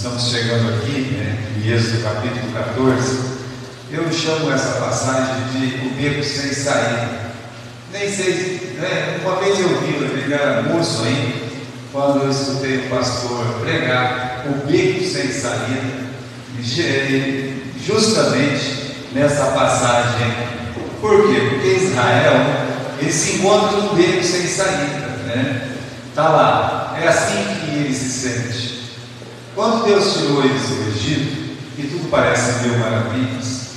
Estamos chegando aqui, né, em Êxodo capítulo 14. Eu chamo essa passagem de o beco sem saída. Nem sei, né, uma vez eu vi, eu era moço ainda, quando eu escutei o pastor pregar o beco sem saída, justamente nessa passagem. Por quê? Porque Israel, ele se encontra num beco sem saída, né? Está lá, é assim que ele se sente. Quando Deus tirou eles do Egito, e tudo parece mil maravilhas,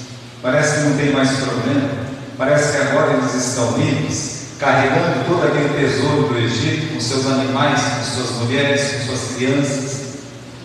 parece que não tem mais problema, parece que agora eles estão livres, carregando todo aquele tesouro do Egito, com seus animais, com suas mulheres, com suas crianças,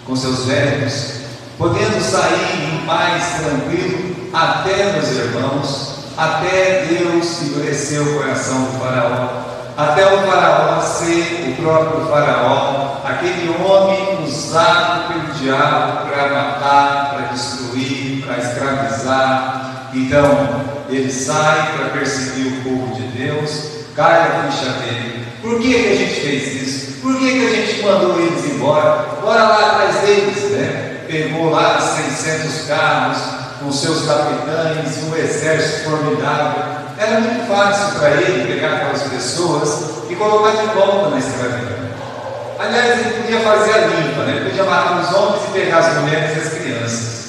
com seus velhos, podendo sair em paz, tranquilo, até, meus irmãos, até Deus endurecer o coração do faraó, até o faraó ser o próprio faraó, aquele homem usado pelo diabo para matar, para destruir, para escravizar. Então ele sai para perseguir o povo de Deus, cai a ficha dele. Por que a gente fez isso? Por que a gente mandou eles embora? Bora lá atrás deles, né? Pegou lá 600 carros com seus capitães e um exército formidável. Era muito fácil para ele pegar aquelas pessoas e colocar de volta na escravidão. Aliás, ele podia fazer a limpa, né? Ele podia matar os homens e pegar as mulheres e as crianças.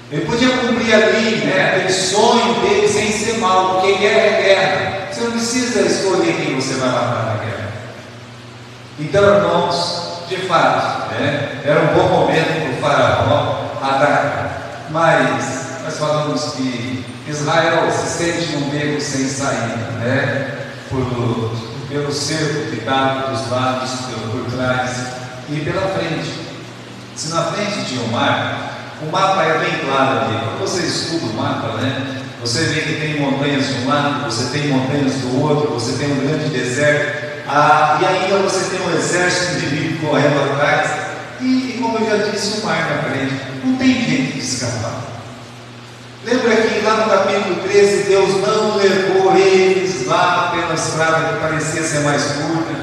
Ele podia cumprir ali, né, aquele sonho dele sem ser mal, porque guerra é guerra. Você não precisa escolher quem você vai matar na guerra. Então, irmãos, de fato, né, era um bom momento para o faraó atacar. Mas nós falamos que Israel se sente num beco sem saída, né? Pelo cerco que dá dos lados, por trás e pela frente. Se na frente tinha o mapa é bem claro ali. Quando você estuda o mapa, né, você vê que tem montanhas de um lado, você tem montanhas do outro, você tem um grande deserto, e ainda você tem um exército inimigo correndo atrás, e como eu já disse, o mar na frente. Não tem jeito de escapar. Lembra que lá no capítulo 13, Deus não levou eles lá pela estrada que parecia ser mais curta,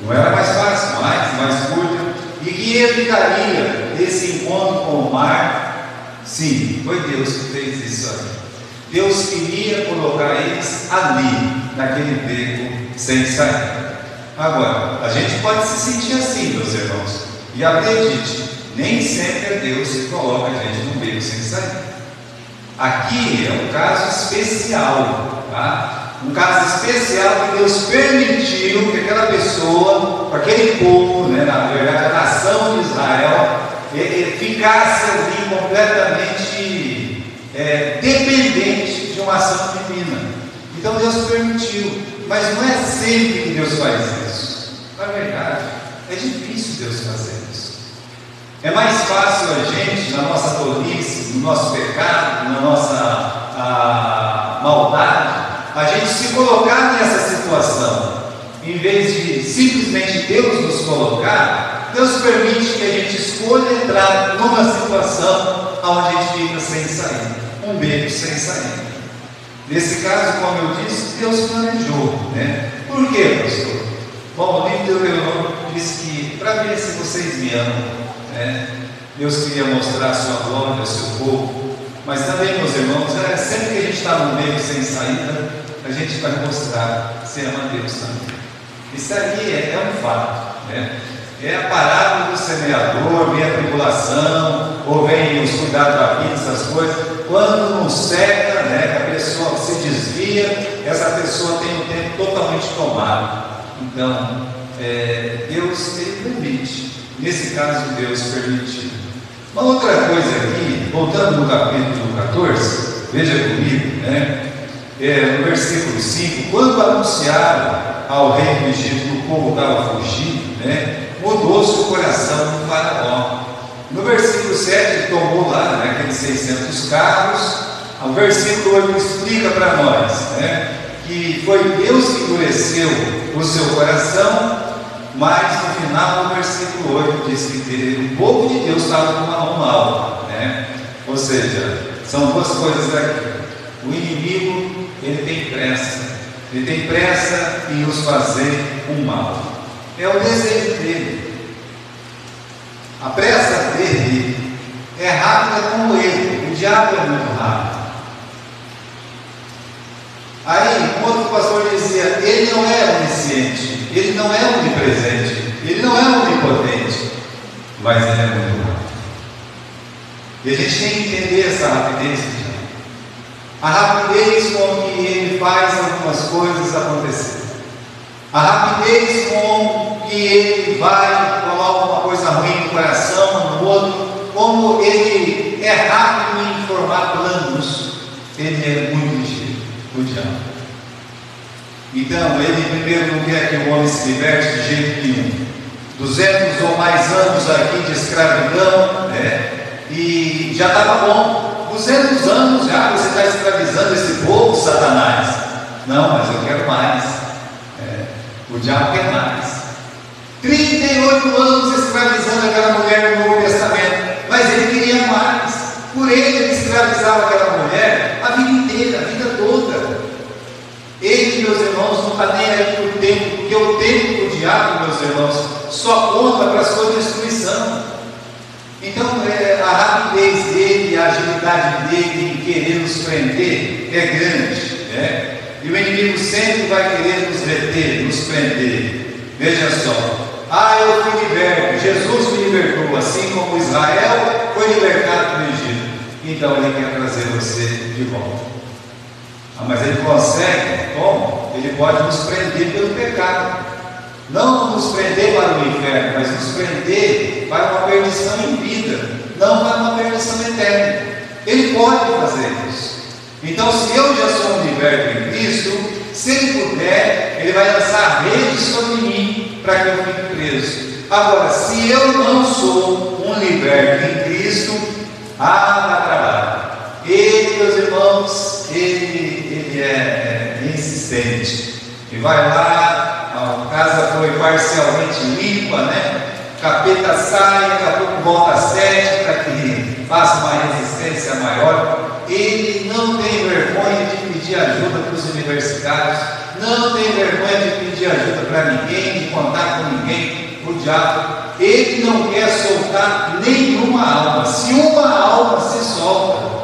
não era mais fácil, mais curta, e que evitaria esse encontro com o mar. Sim, foi Deus que fez isso aí. Deus queria colocar eles ali, naquele beco sem saída. Agora, a gente pode se sentir assim, meus irmãos, e acredite, nem sempre é Deus que coloca a gente num beco sem saída. Aqui é um caso especial, tá? Um caso especial que Deus permitiu que aquela pessoa, aquele povo, né, na verdade a nação de Israel, ficasse ali completamente dependente de uma ação divina. Então Deus permitiu, mas não é sempre que Deus faz isso. Na verdade, é difícil Deus fazer isso. É mais fácil a gente, na nossa tolice, no nosso pecado, na nossa maldade, a gente se colocar nessa situação. Em vez de simplesmente Deus nos colocar, Deus permite que a gente escolha entrar numa situação onde a gente fica sem saída, um beco sem saída. Nesse caso, como eu disse, Deus planejou, né? Por quê, pastor? Bom, o livro de Deuteronômio diz que para ver se vocês me amam, Deus queria mostrar a sua glória ao seu povo, mas também, meus irmãos, sempre que a gente está no meio sem saída, a gente vai mostrar se ama Deus também. Isso aí é um fato, né? É a parábola do semeador, vem a tribulação, ou vem os cuidados da vida, essas coisas. Quando não seca, né, a pessoa se desvia, essa pessoa tem o tempo totalmente tomado. Então, Deus, ele permite. Nesse caso, Deus permitiu. Uma outra coisa aqui, voltando no capítulo 14, veja comigo, né? No versículo 5, quando anunciaram ao rei do Egito que o povo estava fugindo, né, mudou-se o coração do faraó. No versículo 7, ele tomou lá, né, aqueles 600 carros. O versículo 8 explica para nós, né, que foi Deus que endureceu o seu coração. Mas no final do versículo 8 diz que o povo de Deus estava com uma mão mal, né? Ou seja, são duas coisas aqui. O inimigo, ele tem pressa em nos fazer um mal. É o desejo dele. A pressa dele rápido é como ele. O diabo é muito rápido. Aí, um outro pastor dizia: ele não é onisciente, ele não é onipresente, ele não é onipotente, mas ele é muito rápido. E a gente tem que entender essa rapidez do diabo. A rapidez com que ele faz algumas coisas acontecer. A rapidez com que ele vai colocar uma coisa ruim no coração, no outro. Como ele é rápido em formar planos, ele é muito ligeiro, o diabo. Então, ele primeiro não quer que o homem se liberte de jeito nenhum. 200 ou mais anos aqui de escravidão, né? E já estava bom. 200 anos já você está escravizando esse povo, Satanás. Não, mas eu quero mais. O diabo quer mais. 38 anos escravizando aquela mulher no Novo Testamento, mas ele queria mais. Por ele escravizava aquela mulher a vida inteira, a vida toda. Ele, meus irmãos, não está nem aí para o tempo, porque o tempo do diabo, meus irmãos, só conta para a sua destruição. Então, a rapidez dele, a agilidade dele em querer nos prender é grande, né? E o inimigo sempre vai querer nos reter, nos prender. Veja só: eu fui liberto, Jesus me libertou, assim como Israel foi libertado do Egito. Então ele quer trazer você de volta. Mas ele consegue, como? Ele pode nos prender pelo pecado. Não nos prender para o inferno, mas nos prender para uma perdição em vida, não para uma perdição eterna. Ele pode fazer isso. Então, se eu já sou um liberto em Cristo, se ele puder, ele vai lançar redes sobre mim para que eu fique preso. Agora, se eu não sou um liberto em Cristo, dá trabalho. Ele, meus irmãos, ele é insistente. E vai lá, a casa foi parcialmente limpa, né? O capeta sai, daqui a pouco volta às 7 para que faça uma resistência maior. Ele não tem vergonha de pedir ajuda para os universitários, não tem vergonha de pedir ajuda para ninguém, de contar com ninguém. O diabo, ele não quer soltar nenhuma alma. Se uma alma se solta,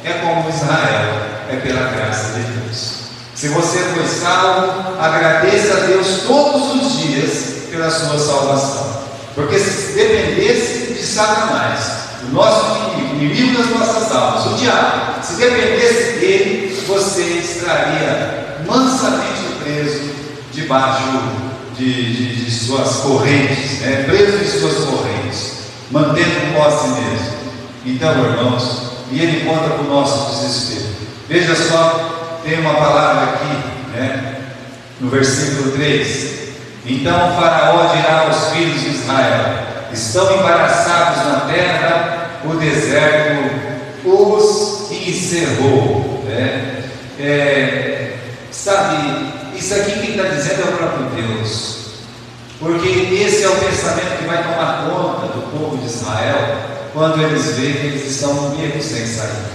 é como Israel, é pela graça de Deus. Se você foi salvo, agradeça a Deus todos os dias pela sua salvação. Porque se dependesse de Satanás, o nosso inimigo das nossas almas, o diabo, se dependesse dele, você estaria mansamente preso debaixo de suas correntes, né? Preso em suas correntes, mantendo posse mesmo. Então, irmãos, e ele conta com o nosso desespero. Veja só, tem uma palavra aqui, né? No versículo 3: então o Faraó dirá aos filhos de Israel: estão embaraçados na terra, o deserto os encerrou, né? Sabe, isso aqui quem está dizendo é o próprio Deus, porque esse é o pensamento que vai tomar conta do povo de Israel quando eles veem que eles estão becos sem saída,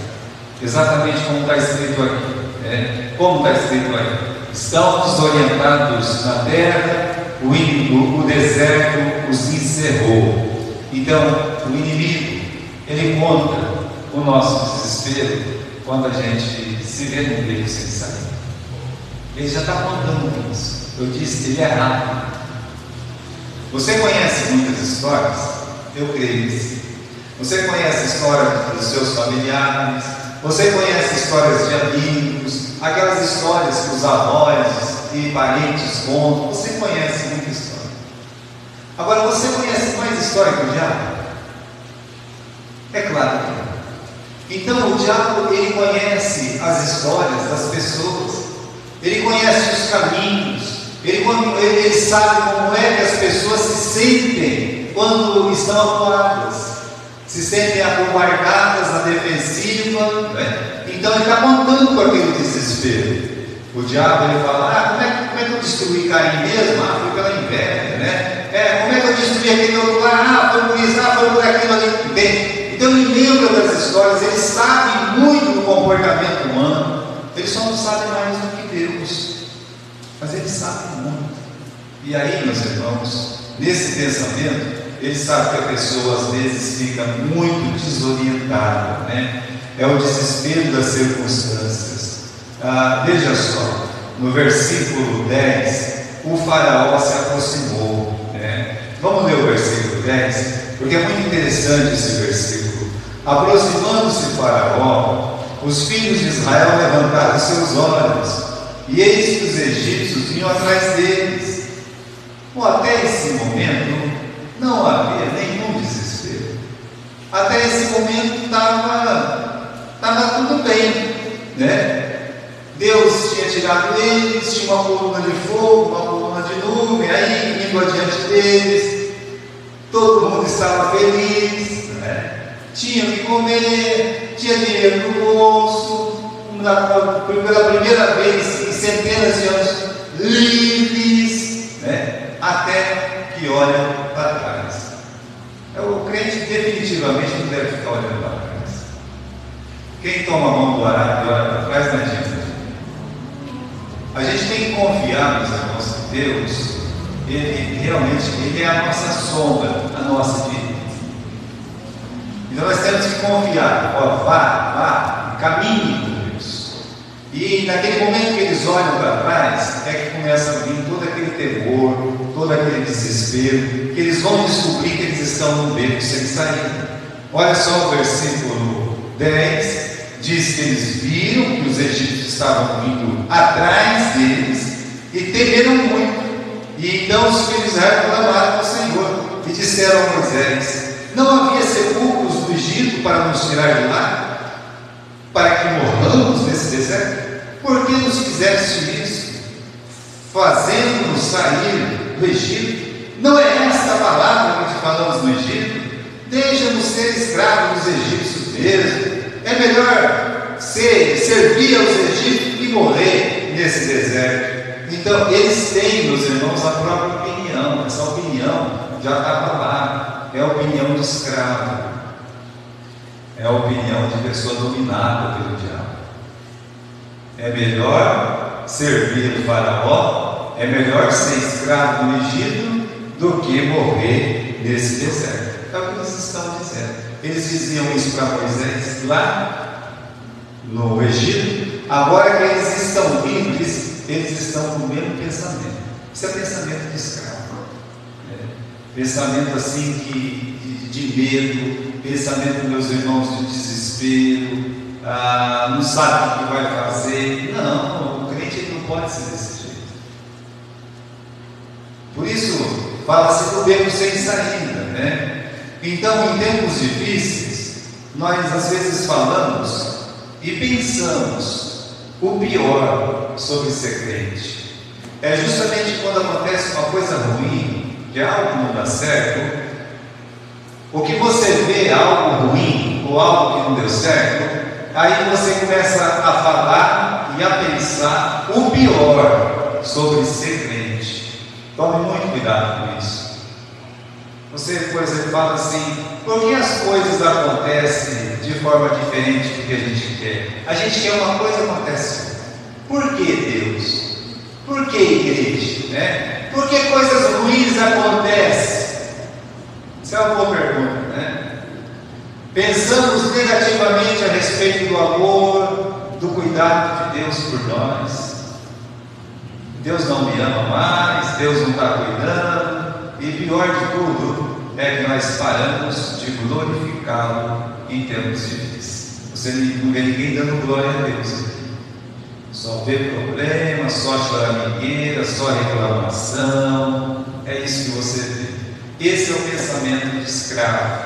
exatamente como está escrito aqui, né? Como está escrito aí: estão desorientados na terra, o deserto os encerrou. Então, o inimigo, ele conta o nosso desespero quando a gente se vê no beco sem saída. Ele já está contando isso. Eu disse que ele é rápido. Você conhece muitas histórias? Eu creio que sim. Você conhece histórias dos seus familiares, você conhece histórias de amigos, aquelas histórias que os avós e parentes contam. Você conhece muita história. Agora, você conhece mais história que o diabo? É claro que não. Então, o diabo, ele conhece as histórias das pessoas, ele conhece os caminhos, ele sabe como é que as pessoas se sentem quando estão acuadas, se sentem acovardadas na defensiva, né? Então ele está contando com aquele desespero. O diabo, ele fala: como é que eu destruí Caim mesmo? Foi pela inveja, né? Como é que eu destruí aquele outro lá? Foi por isso, foi por aquilo ali. Bem, então ele lembra das histórias, ele sabe muito do comportamento humano. Ele só não sabe mais do que Deus, mas ele sabe muito. E aí, meus irmãos, nesse pensamento, ele sabe que a pessoa às vezes fica muito desorientada, né? É o desespero das circunstâncias. Veja só, no versículo 10, o faraó se aproximou, né? Vamos ler o versículo 10, porque é muito interessante esse versículo. Aproximando-se o faraó, os filhos de Israel levantaram seus olhos, e eis que os egípcios vinham atrás deles. Até esse momento não havia nenhum desespero. Até esse momento estava tudo bem, né? Deus tinha tirado eles, tinha uma coluna de fogo, uma coluna de nuvem, aí indo adiante deles, todo mundo estava feliz, né? Tinha o que comer, tinha dinheiro no bolso, pela primeira vez em centenas de anos, livres, né? Até que olham para trás. O crente definitivamente não deve ficar olhando para trás. Quem toma a mão do arado e olha para trás não adianta. A gente tem que confiar, meus irmãos, que Deus, Ele realmente é a nossa sombra, a nossa vida. Então nós temos que confiar, vá, caminhe com Deus. E naquele momento que eles olham para trás, é que começa a vir todo aquele temor, todo aquele desespero, que eles vão descobrir que eles estão num beco sem saída. Olha só o versículo 10, diz que eles viram que os egípcios estavam vindo atrás deles e temeram muito. E então os filhos de Israel clamaram ao Senhor e disseram a Moisés: não havia sepulcros no Egito para nos tirar de lá, para que morramos nesse deserto? Por que nos fizeste isso, fazendo-nos sair do Egito? Não é esta a palavra que te falamos no Egito? Deixa-nos ser escravos dos egípcios mesmo. É melhor servir aos egípcios que morrer nesse deserto. Então eles têm, meus irmãos, a própria opinião. Essa opinião já estava lá. É a opinião de escravo, é a opinião de pessoa dominada pelo diabo. É melhor servir o faraó, é melhor ser escravo no Egito do que morrer nesse deserto. É o que eles estão dizendo. Eles diziam isso para Moisés lá no Egito. Agora que eles estão vindo, eles estão com o mesmo pensamento. Isso é pensamento de escravo. Pensamento assim de medo, pensamento, meus irmãos, de desespero, não sabe o que vai fazer. Não, o crente não pode ser desse jeito. Por isso, fala-se do beco sem saída, né? Então, em tempos difíceis, nós às vezes falamos e pensamos o pior sobre ser crente. É justamente quando acontece uma coisa ruim, que algo não dá certo, ou que você vê algo ruim, ou algo que não deu certo, aí você começa a falar e a pensar o pior sobre ser crente. Tome muito cuidado com isso. Você, por exemplo, fala assim: por que as coisas acontecem de forma diferente do que a gente quer? A gente quer uma coisa, acontece outra. Por que Deus? Por que igreja? Né? Por que coisas ruins acontecem? Isso é uma boa pergunta, né? Pensamos negativamente a respeito do amor, do cuidado de Deus por nós. Deus não me ama mais, Deus não está cuidando, e pior de tudo é que nós paramos de glorificá-lo em tempos difíceis. Você não vê ninguém dando glória a Deus aqui. Só vê problema, só choramingueira, só reclamação. É isso que você vê. Esse é o pensamento de escravo,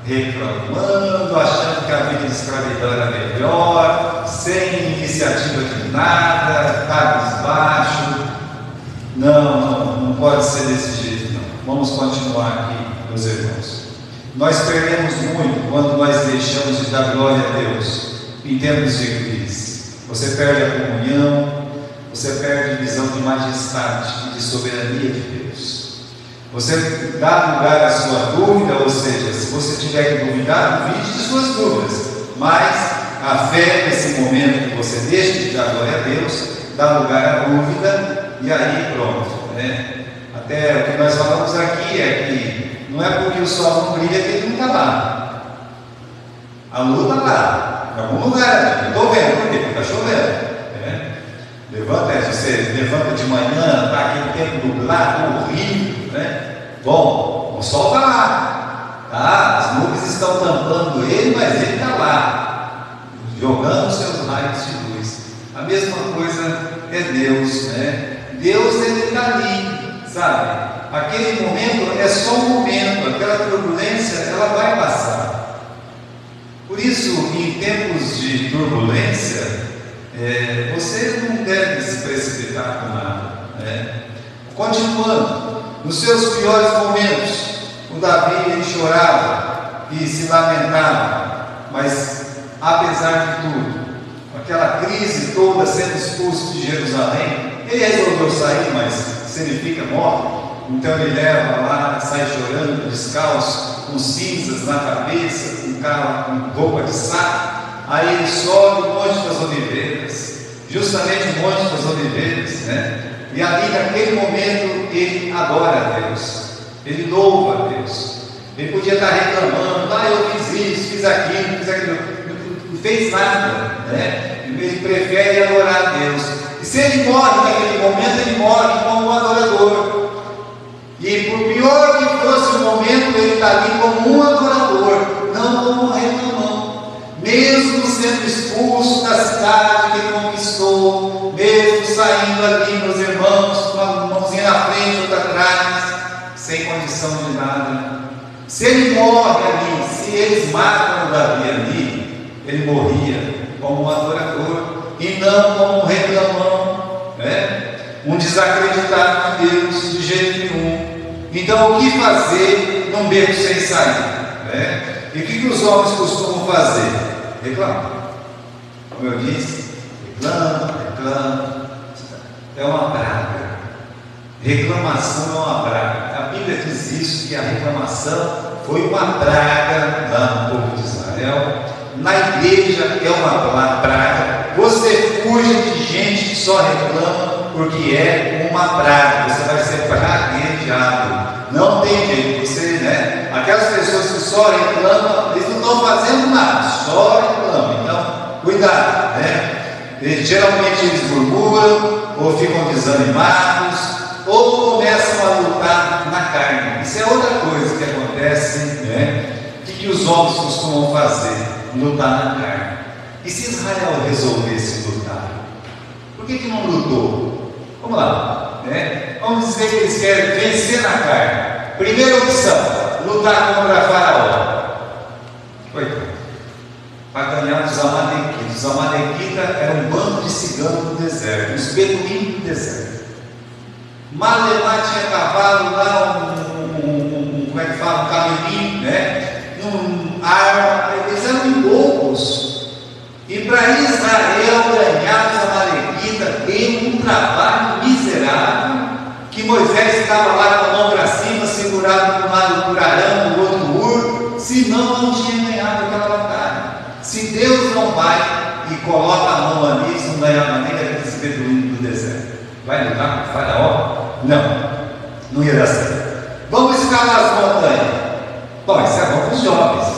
reclamando, achando que a vida de escravidão era melhor, sem iniciativa de nada, cabisbaixo. Não pode ser desse jeito, não. Vamos continuar aqui, meus irmãos. Nós perdemos muito quando nós deixamos de dar glória a Deus em termos de crise. Você perde a comunhão, você perde a visão de majestade e de soberania de Deus. Você dá lugar à sua dúvida, ou seja, se você tiver que duvidar, duvide de suas dúvidas, mas a fé nesse momento que você deixa de dar glória a Deus, dá lugar à dúvida, e aí pronto, né? Até o que nós falamos aqui é que não não é porque o sol não brilha que ele não está lá. A lua está lá, em algum lugar. Eu estou vendo, por quê? Porque está chovendo. Levanta, você levanta de manhã, está aquele tempo nublado, horrível, né? Bom, o sol está lá, tá? As nuvens estão tampando ele, mas ele está lá, jogando seus raios de luz. A mesma coisa é Deus, né? Deus, ele está ali, sabe? Aquele momento é só um momento, aquela turbulência, ela vai passar. Por isso, em tempos de turbulência, você não deve se precipitar com nada, né? Continuando, nos seus piores momentos, o Davi, ele chorava e se lamentava, mas apesar de tudo, aquela crise toda, sendo expulso de Jerusalém, ele resolveu sair, mas se ele fica morto, então ele leva lá, sai chorando, descalço, com cinzas na cabeça, com roupa de saco. Aí ele sobe o Monte das Oliveiras, justamente o Monte das Oliveiras, né? E ali naquele momento ele adora a Deus, ele louva a Deus. Ele podia estar reclamando, eu fiz isso, fiz aquilo, não fez nada, né? Ele prefere adorar a Deus. E se ele morre naquele momento, ele morre como um adorador. E por pior que fosse o momento, ele está ali como um adorador, não como um reclamão. Mesmo sendo expulso da cidade que ele conquistou, mesmo saindo ali, meus irmãos, com uma mãozinha na frente, outra atrás, sem condição de nada, se ele morre ali, se eles matam o Davi ali, ele morria como um adorador e não como um reclamão, né? Um desacreditado de Deus de jeito nenhum. Então, o que fazer num beco sem saída, né? E o que os homens costumam fazer? Reclamar. Como eu disse, reclama. É uma praga. Reclamação é uma praga. A Bíblia diz isso, que a reclamação foi uma praga lá no povo de Israel. Na igreja é uma praga. Você fuja de gente que só reclama, porque é uma praga. Você vai ser praguejado. Não tem jeito. Você, né? Aquelas pessoas que só reclamam, eles não estão fazendo nada, só reclamam. Então, cuidado, né? Geralmente eles murmuram, ou ficam desanimados, ou começam a lutar na carne. Isso é outra coisa que acontece, né? O que os homens costumam fazer? Lutar na carne. E se Israel resolvesse lutar? Por que não lutou? Vamos lá, né? Vamos dizer que eles querem vencer na carne. Primeira opção, lutar contra Faraó. Coitado. Para ganhar dos amalequitas. Os amalequitas eram um bando de ciganos no deserto, os beduínos do deserto. Malemar tinha cavalo lá, como é que fala? Um camelinho, né? Arma, eles eram loucos. E para Israel ganhar os amalequitas, deu um trabalho miserável. Que Moisés estava lá com a mão para cima, segurado de um lado por Arão, do outro Ur, senão não tinha ganhado aquela batalha. Se Deus não vai e coloca a mão ali, eles não ganhava nem aqueles beduínos do deserto. Vai lutar com o Faraó? Não ia dar certo. Vamos escalar as montanhas. Bom, isso é bom para os jovens.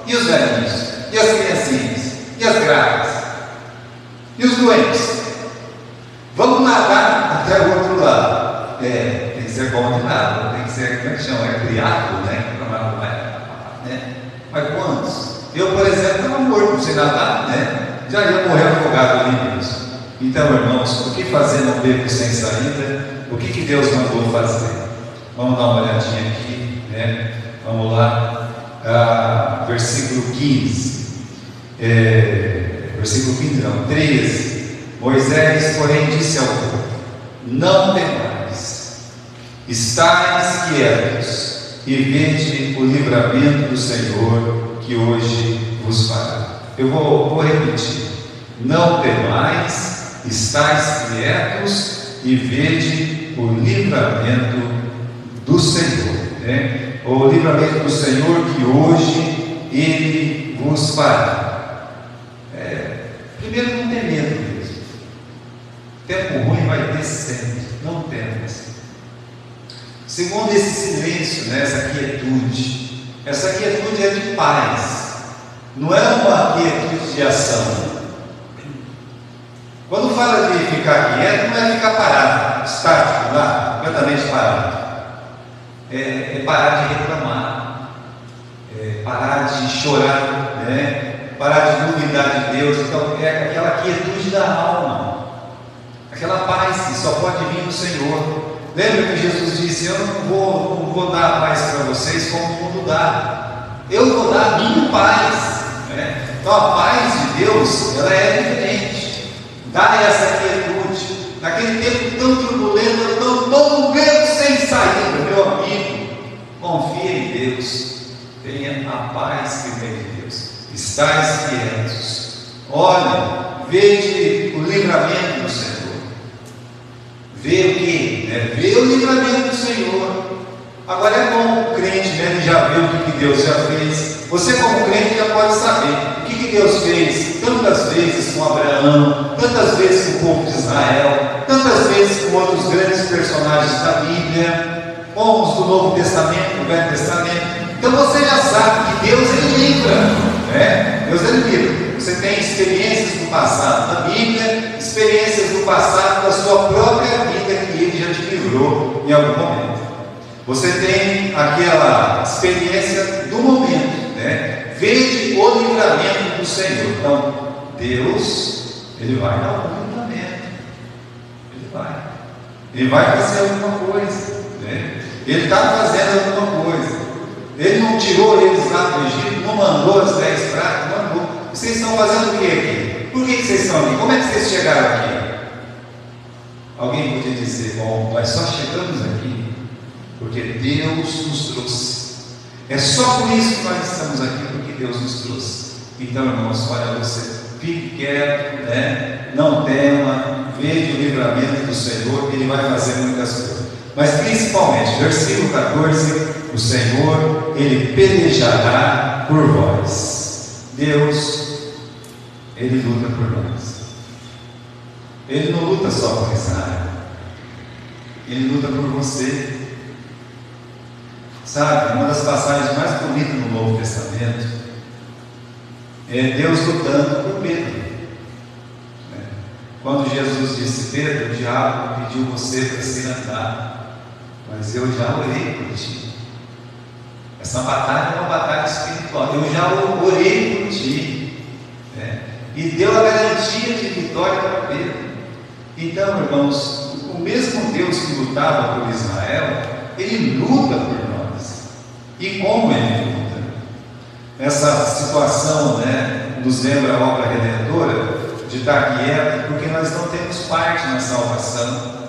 E os velhinhos? E as criancinhas? E as grávidas? E os doentes? Vamos nadar até o outro lado. Tem que ser bom de nada, tem que ser, como é que chama? É criado, né? Mas quantos? Eu, por exemplo, estava morto sem nadar, né? Já ia morrer afogado ali mesmo. Então, irmãos, o que fazer num beco sem saída? O que Deus mandou fazer? Vamos dar uma olhadinha aqui, né? Vamos lá, versículo 15. Versículo 15, não, 13. Moisés, porém, disse ao povo: não temais, estais quietos e vede o livramento do Senhor que hoje vos fará. Eu vou repetir: não temais, estais quietos e vede o livramento do Senhor, né? O livramento do Senhor que hoje Ele vos fará. Primeiro, não tem medo mesmo. Tempo ruim vai ter sempre, não temas. Segundo, esse silêncio, né, essa quietude é de paz, não é uma quietude de ação. Quando fala de ficar quieto, não é ficar parado, estático lá, completamente parado. É parar de reclamar, parar de chorar, né? Parar de duvidar de Deus. Então, é aquela quietude da alma, aquela paz que só pode vir do Senhor. Lembra que Jesus disse: eu não vou dar a paz para vocês como o mundo dá, eu vou dar a minha paz, né? Então a paz de Deus, ela é diferente. Dá essa quietude, naquele tempo tão turbulento, tão beco sem saída, meu amigo, confia em Deus, tenha a paz que vem de Deus, estais quietos, olha, veja o livramento do Senhor, vê o que? Vê o livramento do Senhor. Agora é bom o crente, né, ele já vê o que Deus já fez. Você como crente já pode saber o que Deus fez tantas vezes com Abraão, tantas vezes com o povo de Israel, tantas vezes com outros grandes personagens da Bíblia, com os do Novo Testamento, do Velho Testamento. Então você já sabe que Deus ele livra, né? Deus ele livra. Você tem experiências do passado da Bíblia, experiências do passado da sua própria vida que ele já te livrou em algum momento. Você tem aquela experiência do momento, né? Vede o livramento do Senhor. Então, Deus, ele vai dar um livramento. Ele vai fazer alguma coisa, né? Ele está fazendo alguma coisa. Ele não tirou eles lá do Egito, não mandou as 10 pragas, não mandou. Vocês estão fazendo o que aqui? Por que vocês estão aqui? Como é que vocês chegaram aqui? Alguém podia dizer: bom, nós só chegamos aqui porque Deus nos trouxe. É só por isso que nós estamos aqui, porque Deus nos trouxe. Então, irmãos, olha, você fique quieto, né? Não tema, veja o livramento do Senhor, Ele vai fazer muitas coisas. Mas principalmente, versículo 14: o Senhor, Ele pelejará por vós. Deus, Ele luta por nós. Ele não luta só por Israel, Ele luta por você. Sabe, uma das passagens mais bonitas no Novo Testamento é Deus lutando por Pedro. Quando Jesus disse: Pedro, o diabo pediu você para se andar, mas eu já orei por ti. Essa batalha é uma batalha espiritual. Eu já orei por ti, e deu a garantia de vitória para Pedro. Então, irmãos, o mesmo Deus que lutava por Israel, Ele luta por nós. E como Ele luta? Essa situação, nos lembra a obra redentora de estar quieto, porque nós não temos parte na salvação,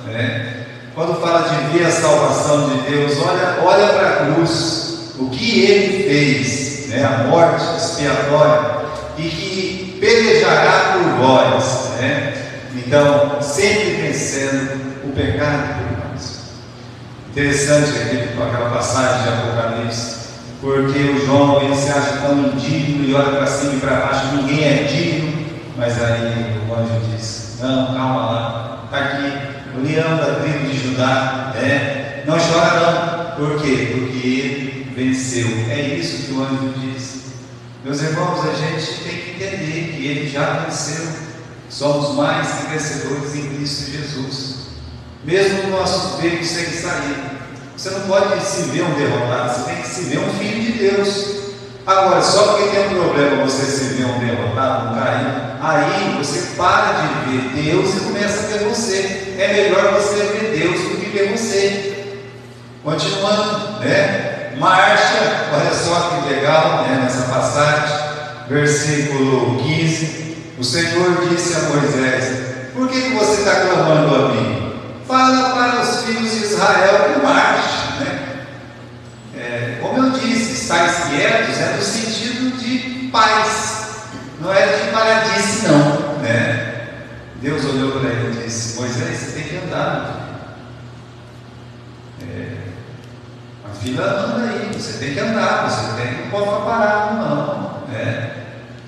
Quando fala de ver a salvação de Deus, olha para a cruz, o que Ele fez, a morte expiatória, e que pelejará por vós, Então, sempre vencendo o pecado por nós. Interessante aquela passagem de Apocalipse, porque o João ele se acha tão indigno e olha para cima e para baixo, ninguém é digno, mas aí o anjo diz: não, calma lá, está aqui o leão da tribo de Judá, não chora não. Por quê? Porque ele venceu. É isso que o anjo diz. Meus irmãos, a gente tem que entender que ele já venceu. Somos mais que vencedores em Cristo Jesus. Mesmo no nosso beco sem saída, você não pode se ver um derrotado, você tem que se ver um filho de Deus. Agora, só porque tem um problema você se ver um derrotado, um caído, aí você para de ver Deus e começa a ver você. É melhor você ver Deus do que ver você. Continuando, marcha, olha só que legal, nessa passagem, versículo 15, o Senhor disse a Moisés: por que você está clamando a mim? Fala para os filhos de Israel que marche, como eu disse, estáis quietos é no sentido de paz, não é de paradice não, Deus olhou para ele e disse: Moisés, você tem que andar, a fila anda aí, você tem que andar, não pode ficar parado não,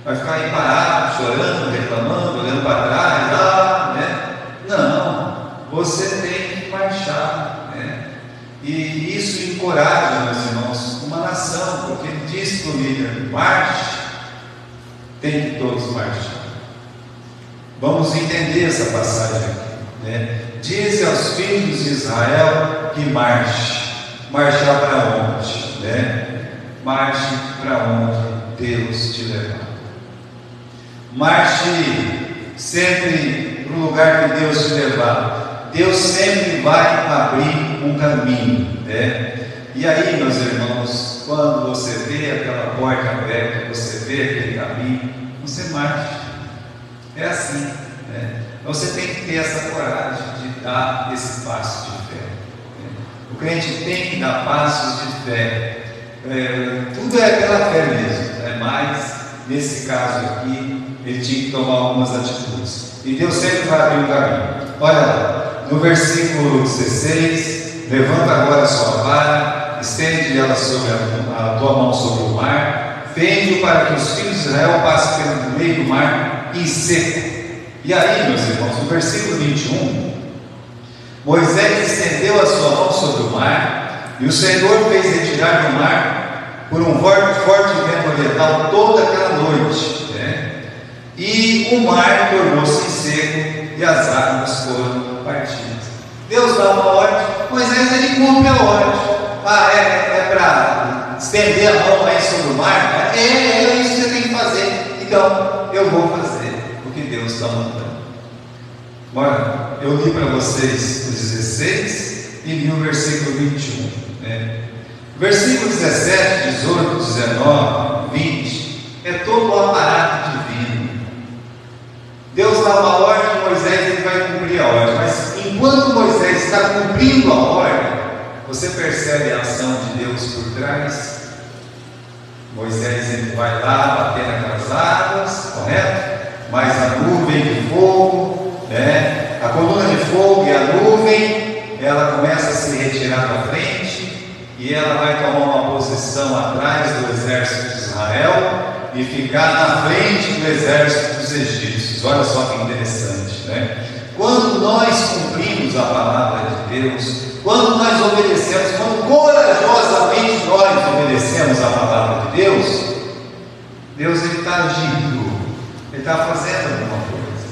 vai ficar aí parado, chorando, reclamando, olhando para trás, não, você tem que marchar, e coragem, meus irmãos, uma nação, porque ele diz para o líder: marche, tem que todos marchar. Vamos entender essa passagem aqui, né? Diz aos filhos de Israel que marche. Marchar para onde? Né? Marche para onde Deus te levar. Marche sempre para o lugar que Deus te levar. Deus sempre vai abrir um caminho, né? E aí, meus irmãos, quando você vê aquela porta aberta, você vê aquele caminho, você marcha. É assim, né? Então você tem que ter essa coragem de dar esse passo de fé, né? O crente tem que dar passos de fé. Tudo é pela fé mesmo, né? Mas nesse caso aqui ele tinha que tomar algumas atitudes, e Deus sempre vai abrir um caminho. Olha lá, no versículo 16: levanta agora a sua vara, estende ela sobre a tua mão sobre o mar, fende-o para que os filhos de Israel passem pelo meio do mar em seco. E aí, meus irmãos, no versículo 21, Moisés estendeu a sua mão sobre o mar, e o Senhor fez retirar do mar por um forte vento oriental toda aquela noite, né? E o mar tornou-se seco e as águas foram partidas. Deus dá uma ordem, Moisés ele cumpre a ordem. É para estender a mão aí sobre o mar? É isso que você tem que fazer. Então eu vou fazer o que Deus está mandando. Olha, eu li para vocês o 16 e li o versículo 21, né? Versículo 17, 18, 19, 20 é todo o aparato divino. Deus dá uma ordem, Moisés ele vai cumprir a ordem, mas enquanto Moisés está cumprindo a ordem, você percebe a ação de Deus por trás. Moisés ele vai lá bater naquelas águas, correto? Mas a nuvem de fogo, né? A coluna de fogo e a nuvem, ela começa a se retirar da frente, e ela vai tomar uma posição atrás do exército de Israel e ficar na frente do exército dos egípcios. Olha só que interessante, né? Quando nós cumprimos a palavra de Deus, quando nós obedecemos, quando corajosamente nós obedecemos a palavra de Deus, Deus ele está agindo, ele está fazendo alguma coisa.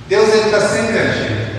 Deus ele está sempre agindo.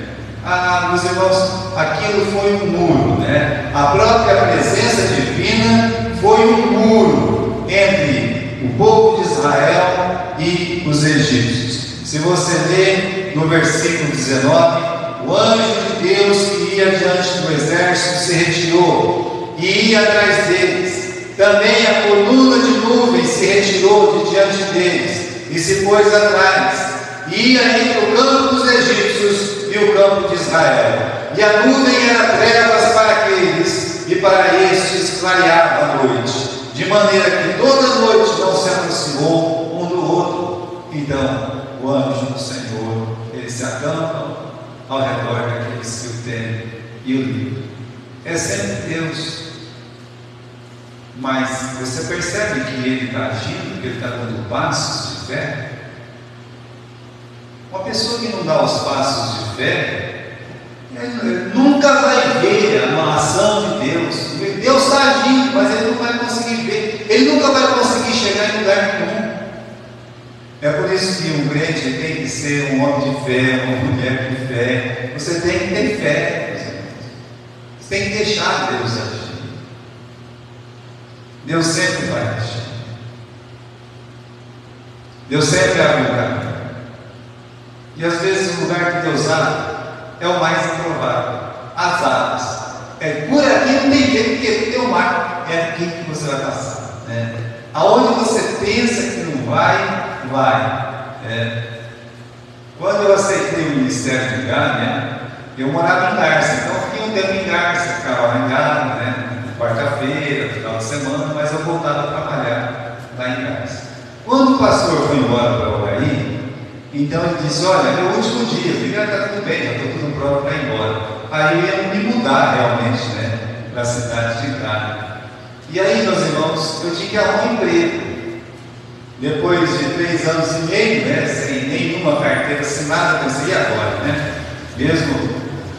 Meus irmãos, aquilo foi um muro, né? A própria presença divina foi um muro entre o povo de Israel e os egípcios. Se você ler no versículo 19, o anjo de Deus que ia diante do exército se retirou e ia atrás deles. Também a coluna de nuvem se retirou de diante deles e se pôs atrás. Ia entre o campo dos egípcios e o campo de Israel. E a nuvem era trevas para aqueles, e para estes clareava a noite, de maneira que toda a noite não se aproximou um do outro. Então o anjo do Senhor, ele se acampa ao redor daqueles que o temem e o livram. É sempre Deus. Mas você percebe que ele está agindo, que ele está dando passos de fé? Uma pessoa que não dá os passos de fé, ele nunca vai ver uma ação de Deus. Deus está agindo, mas ele não vai conseguir ver. Ele nunca vai conseguir chegar em lugar nenhum. É por isso que um crente tem que ser um homem de fé, uma mulher de fé. Você tem que ter fé, meus irmãos. Você tem que deixar Deus agir. Deus sempre vai agir. Deus sempre abre o caminho. E às vezes o lugar que Deus abre é o mais improvável. As águas. Por aqui não tem jeito, porque tem o mar. É aqui que você vai passar, né? Aonde você pensa que não vai, vai. Quando eu aceitei o ministério de Gávea, eu morava em Garça, então eu fiquei um tempo em Garça, ficava lá em Gávea, né? Quarta-feira, final de semana, mas eu voltava a trabalhar lá em Garça. Quando o pastor foi embora para o Ugaí, então ele disse: olha, meu último dia, eu falei: está tudo bem, já estou tudo pronto para ir embora. Aí eu ia me mudar realmente, né, para a cidade de Gávea. E aí, meus irmãos, eu tinha que arrumar um emprego. Depois de 3 anos e meio, né, sem nenhuma carteira assinada, pensei: e agora, né? Mesmo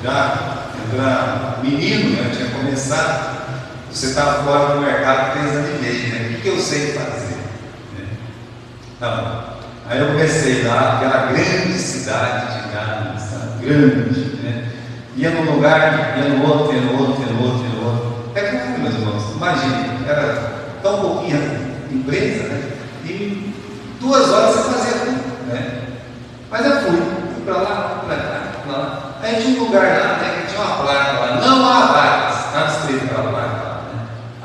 já menino, né, eu tinha começado. Você está fora do mercado 3 anos e meio, né? O que eu sei fazer? Né? Tá. Aí eu comecei lá, aquela grande cidade de Gales, grande, né? Ia num lugar, ia no outro, ia no outro, ia no outro, ia no outro. É como, meus irmãos, imagine, era tão pouquinha empresa, né? E em 2 horas você fazia tudo, né? Mas eu fui para lá, para cá, para lá. Aí tinha um lugar lá, né, que tinha uma placa lá, não há vagas, estava escrito aquela placa lá, né?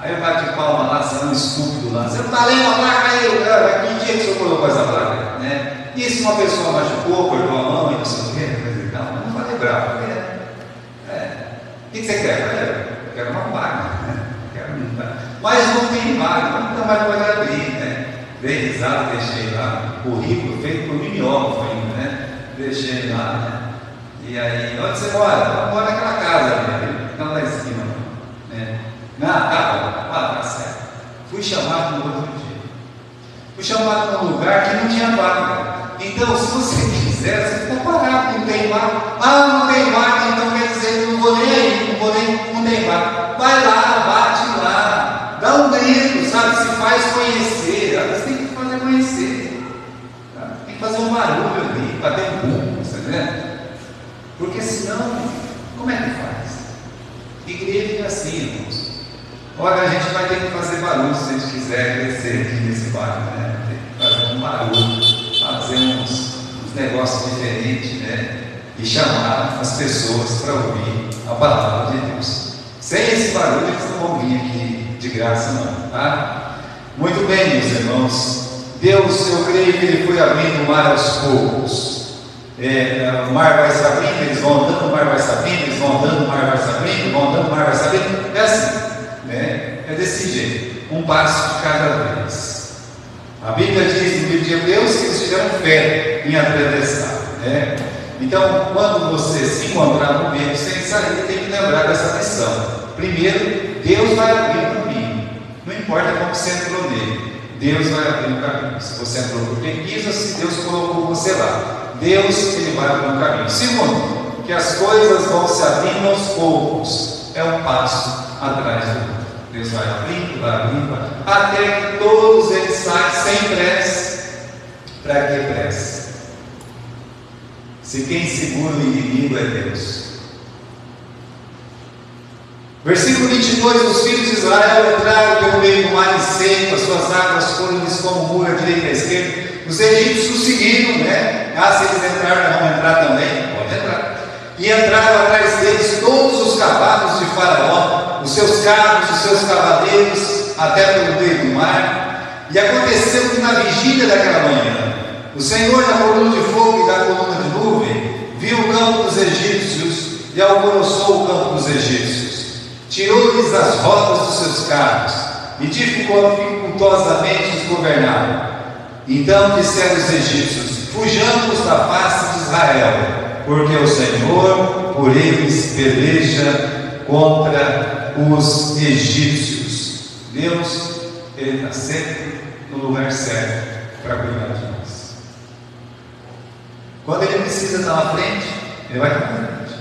Aí eu bati palma lá, você é um estúpido lá, você não está lendo a placa aí, cara, que dia que o senhor colocou essa placa, né? E se uma pessoa machucou, cortou a mão e não sei o quê, eu não falei bravo, né? O que você quer? Eu quero uma vaga, né? Mas não tem vaga, nunca mais pode abrir, né? Dei risada, deixei lá, currículo feito por mimeógrafo ainda, né? Deixei lá, né? E aí, onde você mora? Eu moro naquela casa ali, fica lá na esquina, né? Tá certo. Fui chamado no outro dia. Fui chamado num lugar que não tinha vaga. Então, se você quiser, você fica parado, não tem vaga. Não tem vaga, então quer dizer, não vou nem aí, não tem vaga. Vai lá, bate lá, dá um grito, sabe? Se faz conhecer. Você tem que fazer conhecer. Tá? Tem que fazer um barulho ali, bater um bumbo, tá vendo? Porque senão, como é que faz? Igreja é assim, irmãos. Olha, a gente vai ter que fazer barulho se a gente quiser crescer aqui nesse bairro, né? Tem que fazer um barulho, fazer uns negócios diferentes, né? E chamar as pessoas para ouvir a palavra de Deus. Sem esse barulho, eles não vão vir aqui de graça, não, tá? Muito bem, meus irmãos. Deus, eu creio que Ele foi abrindo o mar aos poucos. O mar vai se abrindo, eles vão andando, o mar vai se abrindo, eles vão andando, o mar vai se abrindo, vão andando, o mar vai se abrindo. É assim, né? É desse jeito, um passo de cada vez. A Bíblia diz no livro de Hebreus que eles tiveram fé em atravessar, né? Então, quando você se encontrar no meio sem sair, tem que lembrar dessa lição. Primeiro, Deus vai abrir o caminho, não importa como você entrou nele, Deus vai abrir o caminho. Se você entrou por preguiça, se Deus colocou você lá, Deus, Ele vai abrir um caminho. Segundo, que as coisas vão se abrindo aos poucos. É um passo atrás do outro. Deus vai abrindo, até que todos eles saem sem pressa. Para que pressa? Se quem segura o inimigo é Deus. Versículo 22, os filhos de Israel entraram pelo meio do mar seco, as suas águas foram-lhes como muro à direita e à esquerda. Os egípcios seguiram, né? Se eles entraram, vão entrar também? Pode entrar. E entraram atrás deles todos os cavalos de Faraó, os seus carros, os seus cavaleiros, até pelo meio do mar. E aconteceu que na vigília daquela manhã, o Senhor, na coluna de fogo e da coluna de nuvem, viu o campo dos egípcios e alvoroçou o campo dos egípcios. Tirou-lhes as rodas dos seus carros e dificultosamente os governaram. Então disseram os egípcios: fujamos da face de Israel, porque o Senhor por eles peleja contra os egípcios. Deus, Ele está sempre no lugar certo para cuidar de nós. Quando Ele precisa estar na frente, Ele vai estar na frente.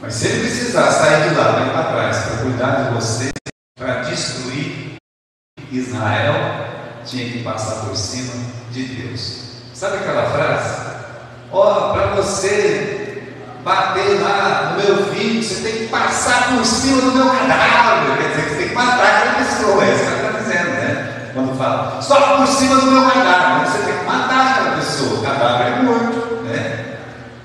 Mas se Ele precisar sair de lá, vai para trás para cuidar de você, para destruir Israel, tinha que passar por cima de Deus. Sabe aquela frase? Para você bater lá no meu filho, você tem que passar por cima do meu cadáver. Quer dizer, que você tem que matar aquela pessoa. É isso que ela está dizendo, né? Quando fala, só por cima do meu cadáver, você tem que matar aquela pessoa. O cadáver é morto, né?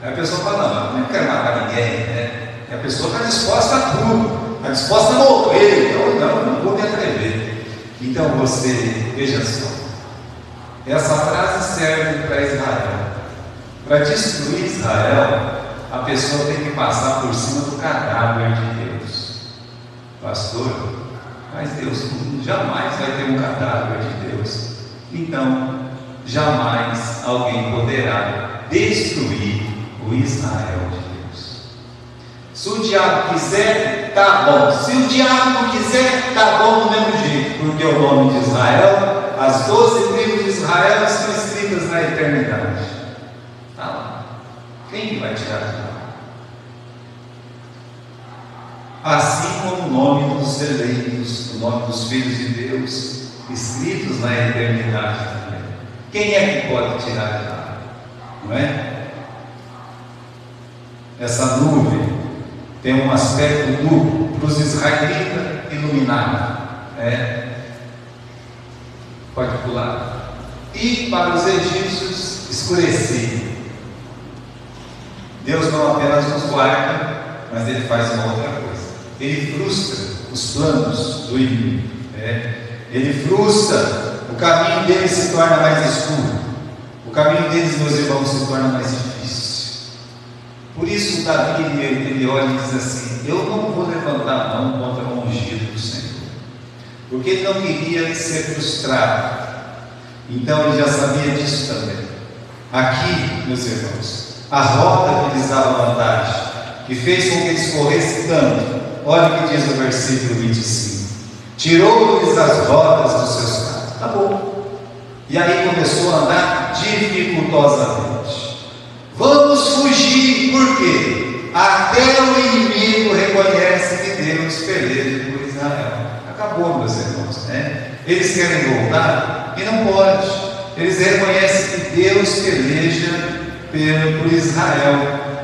Aí a pessoa fala, não quero matar ninguém, né? E a pessoa está disposta a tudo, está disposta a morrer. Então, não vou me atrever. Então você, veja só, essa frase serve para Israel. Para destruir Israel, a pessoa tem que passar por cima do cadáver de Deus. Pastor, mas Deus jamais vai ter um cadáver de Deus. Então, jamais alguém poderá destruir o Israel de Deus. Se o diabo quiser, tá bom. Se o diabo não quiser, tá bom do mesmo jeito, porque o nome de Israel, as 12 tribos de Israel estão escritas na eternidade. Está lá. Quem vai tirar de lá? assim como o nome dos eleitos, o nome dos filhos de Deus, escritos na eternidade também. Quem é que pode tirar de lá? Não é? Essa nuvem tem um aspecto duplo. Para os israelitas, iluminado. Pode pular. E para os egípcios, escurecido. Deus não apenas nos guarda, mas Ele faz uma outra coisa. Ele frustra os planos do inimigo. Ele frustra, o caminho deles se torna mais escuro. O caminho deles, meus irmãos, se torna mais difícil. Por isso Davi, ele olha e diz assim: eu não vou levantar a mão contra o ungido do Senhor, porque ele não queria ser frustrado. Então ele já sabia disso também. Aqui, meus irmãos, a rota que lhes dava vantagem, que fez com que eles corressem tanto, olha o que diz o versículo 25: tirou-lhes as rodas dos seus carros. Tá bom. E aí começou a andar dificultosamente. Vamos fugir, por quê? Até o inimigo reconhece que Deus peleja por Israel. Acabou, meus irmãos, Eles querem voltar e não pode. Eles reconhecem que Deus peleja por Israel.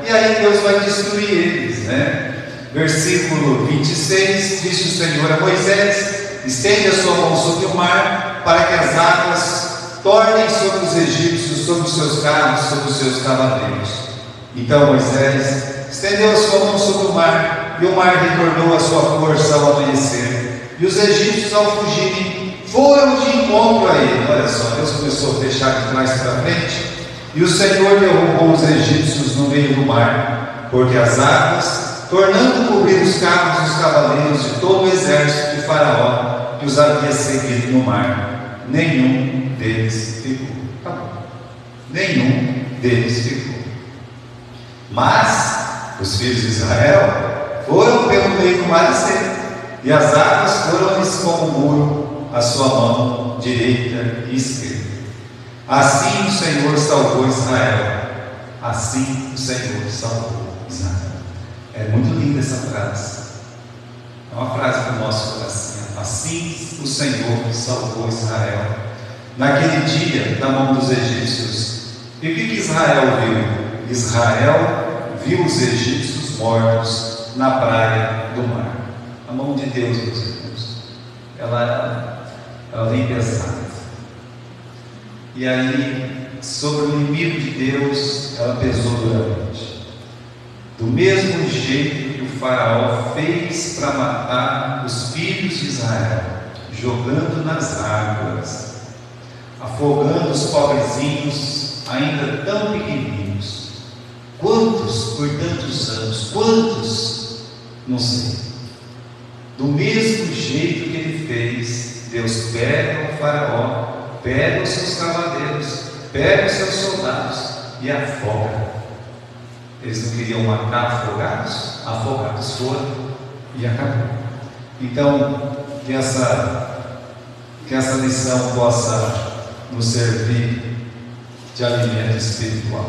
E aí Deus vai destruir eles, Versículo 26, disse o Senhor a Moisés: estende a sua mão sobre o mar, para que as águas tornem sobre os egípcios, sobre os seus carros, sobre os seus cavaleiros. Então Moisés estendeu a sua mão sobre o mar, e o mar retornou a sua força ao amanhecer. E os egípcios, ao fugirem, foram de encontro a ele. Olha só, Deus começou a fechar de trás para frente. E o Senhor derrubou os egípcios no meio do mar, porque as águas, tornando cobrir os carros e os cavaleiros de todo o exército de Faraó, que os havia seguido no mar, nenhum deles ficou. Acabou. Nenhum deles ficou. Mas os filhos de Israel foram pelo meio do mar seco, e as águas foram-lhes como um muro à sua mão direita e esquerda. Assim o Senhor salvou Israel. Assim o Senhor salvou Israel. É muito linda essa frase. É uma frase do nosso coração. Assim o Senhor salvou Israel. Naquele dia, da mão dos egípcios. E o que Israel viu? Israel viu os egípcios mortos na praia do mar. A mão de Deus, meus irmãos, ela vem pesada. E aí, sobre o inimigo de Deus, ela pesou duramente. Do mesmo jeito que o faraó fez para matar os filhos de Israel, jogando nas águas, afogando os pobrezinhos, ainda tão pequenininhos. Quantos por tantos anos? Quantos? Não sei. Do mesmo jeito que ele fez, Deus pega o faraó, pega os seus cavaleiros, pega os seus soldados e afoga. Eles não queriam matar afogados? Afogados foram e acabou. Então, que essa lição possa nos servir de alimento espiritual.